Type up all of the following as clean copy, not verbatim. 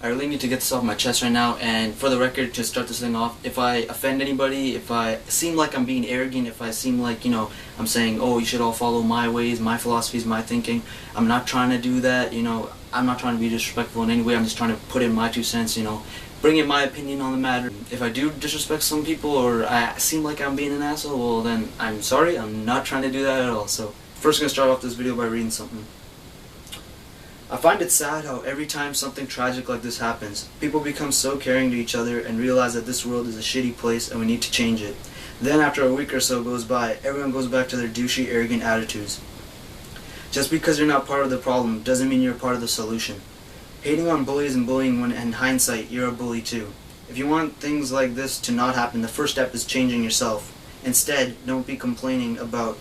I really need to get this off my chest right now, and for the record, to start this thing off, if I offend anybody, if I seem like I'm being arrogant, if I seem like, I'm saying, oh, you should all follow my ways, my philosophies, my thinking, I'm not trying to do that, I'm not trying to be disrespectful in any way, I'm just trying to put in my 2 cents, bring in my opinion on the matter. If I do disrespect some people, or I seem like I'm being an asshole, well then, I'm sorry, I'm not trying to do that at all. So, first I'm going to start off this video by reading something. I find it sad how every time something tragic like this happens, people become so caring to each other and realize that this world is a shitty place and we need to change it. Then after a week or so goes by, everyone goes back to their douchey, arrogant attitudes. Just because you're not part of the problem doesn't mean you're part of the solution. Hating on bullies and bullying when in hindsight you're a bully too. If you want things like this to not happen, the first step is changing yourself. Instead, don't be complaining about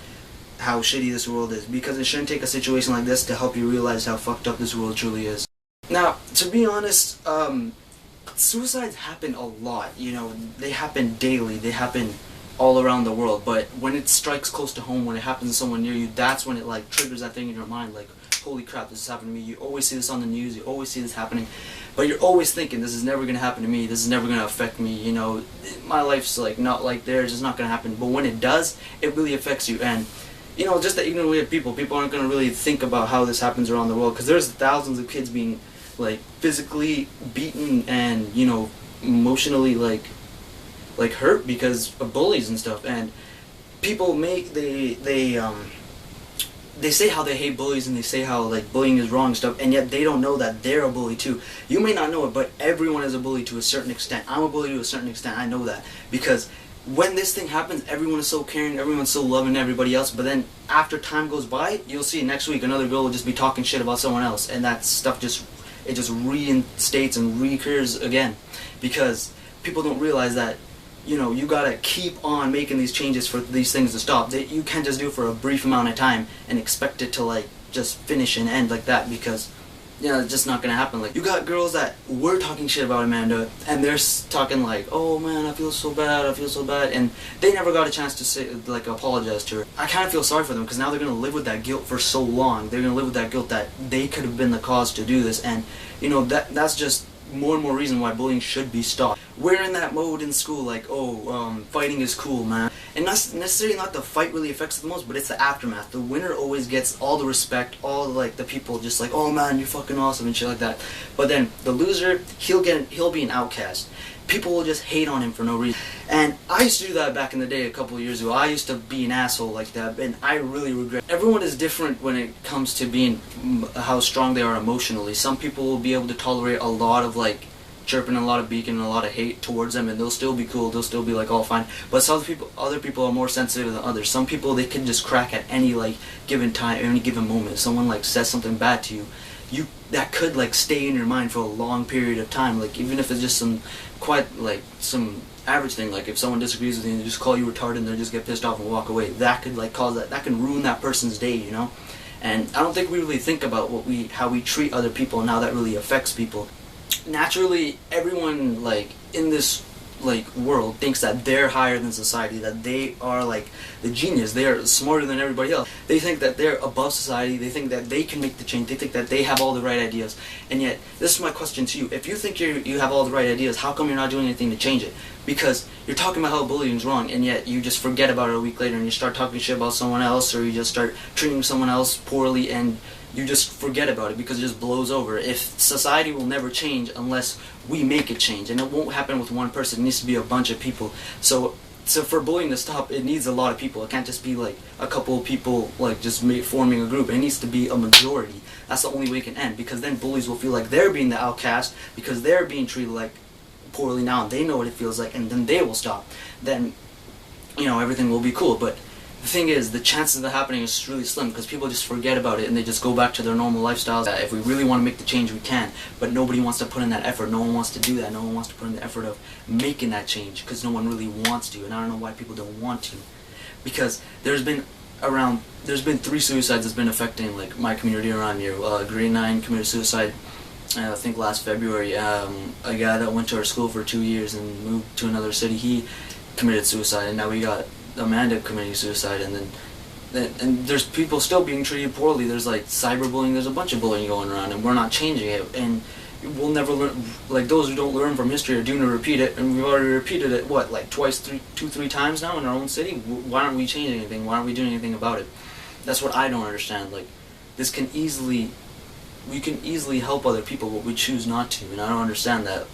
how shitty this world is, because it shouldn't take a situation like this to help you realize how fucked up this world truly is. Now, to be honest, suicides happen a lot, they happen daily, they happen all around the world, but when it strikes close to home, when it happens to someone near you, that's when it triggers that thing in your mind, holy crap, this is happening to me. You always see this on the news, you always see this happening, but you're always thinking, this is never going to happen to me, this is never going to affect me, my life's not like theirs, it's not going to happen, but when it does, it really affects you. And just the ignorant way of people aren't going to really think about how this happens around the world, because there's thousands of kids being, physically beaten and, emotionally, hurt because of bullies and stuff. And people they say how they hate bullies, and they say how, bullying is wrong and stuff, and yet they don't know that they're a bully too. You may not know it, but everyone is a bully to a certain extent. I'm a bully to a certain extent, I know that, because when this thing happens, everyone is so caring, everyone's so loving everybody else, but then after time goes by, you'll see next week another girl will just be talking shit about someone else, and that stuff just reinstates and recurs again, because people don't realize that, you gotta keep on making these changes for these things to stop. You can't just do it for a brief amount of time and expect it to just finish and end like that, because it's just not gonna happen. You got girls that were talking shit about Amanda, and they're talking oh man, I feel so bad, and they never got a chance to say, apologize to her. I kind of feel sorry for them, because now they're gonna live with that guilt for so long. They're gonna live with that guilt that they could have been the cause to do this, and that's just more and more reason why bullying should be stopped. We're in that mode in school, fighting is cool, man. And not necessarily not the fight really affects the most, but it's the aftermath. The winner always gets all the respect, all the people just oh man, you're fucking awesome and shit like that. But then the loser, he'll be an outcast. People will just hate on him for no reason. And I used to do that back in the day, a couple of years ago. I used to be an asshole like that, and I really regret it. Everyone is different when it comes to being how strong they are emotionally. Some people will be able to tolerate a lot of chirping, a lot of beacon, and a lot of hate towards them, and they'll still be cool, they'll still be all fine. But some other people are more sensitive than others. Some people, they can just crack at any given time, any given moment. If someone says something bad to you, that could stay in your mind for a long period of time. Even if it's just some some average thing, if someone disagrees with you and they just call you retarded and they just get pissed off and walk away, that could cause that can ruin that person's day, And I don't think we really think about how we treat other people and how that really affects people. Naturally, everyone in this world thinks that they're higher than society, that they are the genius, they are smarter than everybody else. They think that they're above society, they think that they can make the change, they think that they have all the right ideas. And yet, this is my question to you. If you think you have all the right ideas, how come you're not doing anything to change it? Because you're talking about how bullying is wrong, and yet you just forget about it a week later and you start talking shit about someone else, or you just start treating someone else poorly, and you just forget about it because it just blows over. If society will never change unless we make it change, and it won't happen with one person, it needs to be a bunch of people. So for bullying to stop, it needs a lot of people. It can't just be a couple of people just forming a group. It needs to be a majority. That's the only way it can end, because then bullies will feel like they're being the outcast, because they're being treated poorly now, and they know what it feels like, and then they will stop. Then everything will be cool. But the thing is, the chances of that happening is really slim, because people just forget about it and they just go back to their normal lifestyles. If we really want to make the change, we can, but nobody wants to put in that effort. No one wants to do that. No one wants to put in the effort of making that change, because no one really wants to, and I don't know why people don't want to. Because there's been 3 suicides that's been affecting my community around here. Grade 9 committed suicide, I think last February. A guy that went to our school for 2 years and moved to another city, he committed suicide, and now we got Amanda committing suicide, and there's people still being treated poorly. There's cyberbullying, there's a bunch of bullying going around, and we're not changing it. And we'll never learn. Like those who don't learn from history are doomed to repeat it, and we've already repeated it. What, like twice, three times now in our own city? Why aren't we changing anything? Why aren't we doing anything about it? That's what I don't understand. Like, we can easily help other people, but we choose not to, and I don't understand that.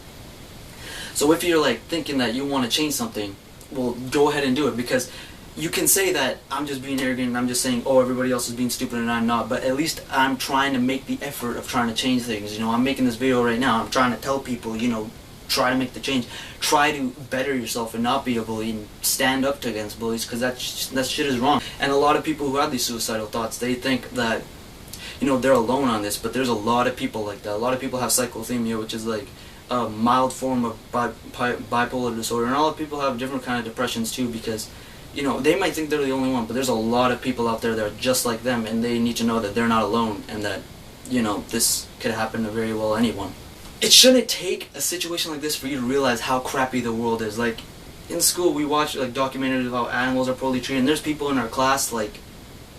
So if you're like thinking that you want to change something, well, go ahead and do it, because you can say that I'm just being arrogant and I'm just saying, oh, everybody else is being stupid and I'm not, but at least I'm trying to make the effort of trying to change things. You know, I'm making this video right now. I'm trying to tell people, you know, try to make the change. Try to better yourself and not be a bully, and stand up to against bullies, because that shit is wrong. And a lot of people who have these suicidal thoughts, they think that, you know, they're alone on this, but there's a lot of people like that. A lot of people have cyclothymia, which is like a mild form of bipolar disorder, and a lot of people have different kind of depressions too, because, you know, they might think they're the only one, but there's a lot of people out there that are just like them, and they need to know that they're not alone, and that, you know, this could happen to very well anyone. It shouldn't take a situation like this for you to realize how crappy the world is. Like, in school we watch like documentaries about animals are poorly treated, and there's people in our class, like,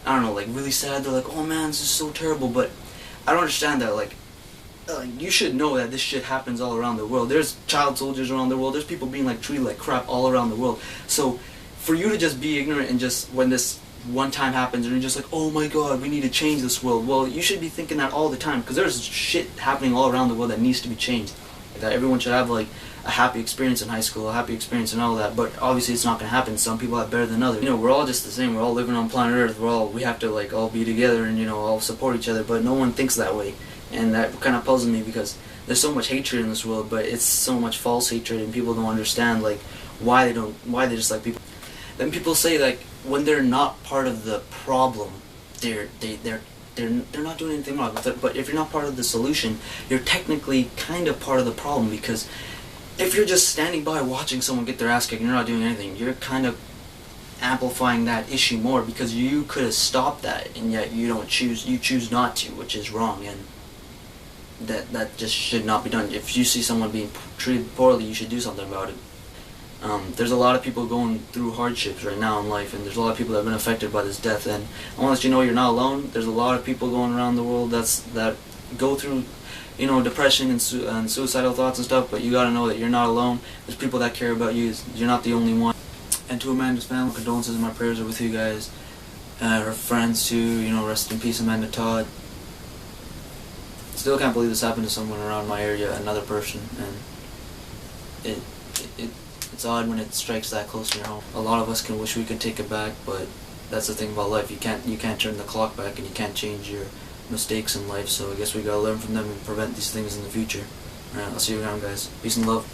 I don't know, like really sad. They're like, oh man, this is so terrible. But I don't understand that. Like, you should know that this shit happens all around the world. There's child soldiers around the world. There's people being like treated like crap all around the world. So for you to just be ignorant and just, when this one time happens and you're just like, oh my god, we need to change this world, well, you should be thinking that all the time, because there's shit happening all around the world that needs to be changed. Like, that everyone should have like a happy experience in high school, a happy experience and all that, but obviously it's not going to happen. Some people have better than others. You know, we're all just the same. We're all living on planet Earth. We have to like all be together and, you know, all support each other, but no one thinks that way. And that kind of puzzles me, because there's so much hatred in this world, but it's so much false hatred, and people don't understand like why they dislike people. Then people say like when they're not part of the problem, they're not doing anything wrong. But if you're not part of the solution, you're technically kind of part of the problem, because if you're just standing by watching someone get their ass kicked and you're not doing anything, you're kind of amplifying that issue more, because you could have stopped that, and yet you choose not to, which is wrong, and that just should not be done. If you see someone being treated poorly, you should do something about it. There's a lot of people going through hardships right now in life, and there's a lot of people that have been affected by this death, and I want to let you know you're not alone. There's a lot of people going around the world that go through, you know, depression and suicidal thoughts and stuff, but you gotta know that you're not alone. There's people that care about you. You're not the only one. And to Amanda's family, condolences and my prayers are with you guys. Her friends too, you know, rest in peace, Amanda, Todd. Still can't believe this happened to someone around my area, another person, and it's odd when it strikes that close to your home. A lot of us can wish we could take it back, but that's the thing about life. You can't turn the clock back, and you can't change your mistakes in life, so I guess we gotta learn from them and prevent these things in the future. Alright, I'll see you around, guys. Peace and love.